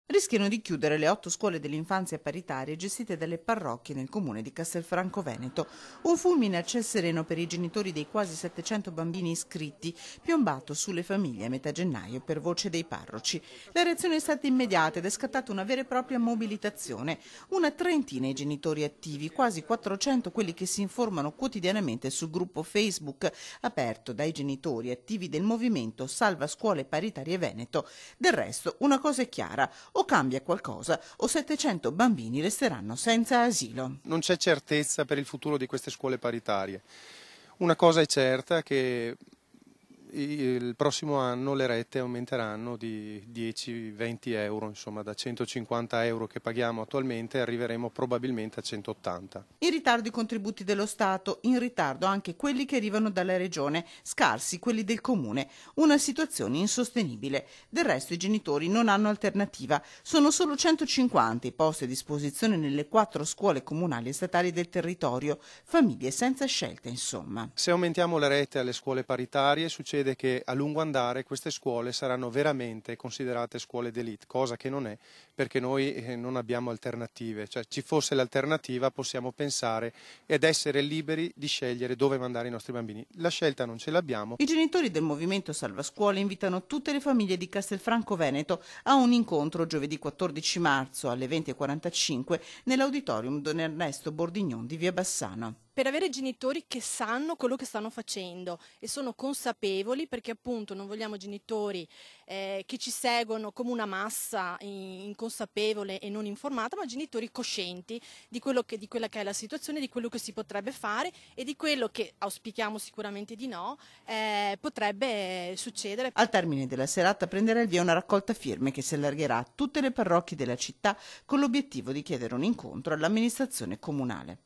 Rischiano di chiudere le 8 scuole dell'infanzia paritarie gestite dalle parrocchie nel comune di Castelfranco Veneto. Un fulmine a ciel sereno per i genitori dei quasi 700 bambini iscritti, piombato sulle famiglie a metà gennaio per voce dei parroci. La reazione è stata immediata ed è scattata una vera e propria mobilitazione. Una trentina i genitori attivi, quasi 400 quelli che si informano quotidianamente sul gruppo Facebook aperto dai genitori attivi del movimento Salva Scuole Paritarie Veneto. Del resto, una cosa è chiara: o cambia qualcosa o 700 bambini resteranno senza asilo. Non c'è certezza per il futuro di queste scuole paritarie. Una cosa è certa, che il prossimo anno le rette aumenteranno di 10-20 euro, insomma da 150 euro che paghiamo attualmente arriveremo probabilmente a 180. In ritardo i contributi dello Stato, in ritardo anche quelli che arrivano dalla Regione, scarsi quelli del Comune. Una situazione insostenibile. Del resto i genitori non hanno alternativa. Sono solo 150 i posti a disposizione nelle 4 scuole comunali e statali del territorio. Famiglie senza scelta, insomma. Se aumentiamo le rette alle scuole paritarie succede che a lungo andare queste scuole saranno veramente considerate scuole d'élite, cosa che non è, perché noi non abbiamo alternative. Cioè, ci fosse l'alternativa possiamo pensare ed essere liberi di scegliere dove mandare i nostri bambini. La scelta non ce l'abbiamo. I genitori del Movimento Salva Scuole invitano tutte le famiglie di Castelfranco Veneto a un incontro giovedì 14 marzo alle 20:45 nell'auditorium Don Ernesto Bordignon di Via Bassano. Per avere genitori che sanno quello che stanno facendo e sono consapevoli, perché appunto non vogliamo genitori che ci seguono come una massa inconsapevole e non informata, ma genitori coscienti di quella che è la situazione, di quello che si potrebbe fare e di quello che, auspichiamo sicuramente di no, potrebbe succedere. Al termine della serata prenderà il via una raccolta firme che si allargherà a tutte le parrocchie della città con l'obiettivo di chiedere un incontro all'amministrazione comunale.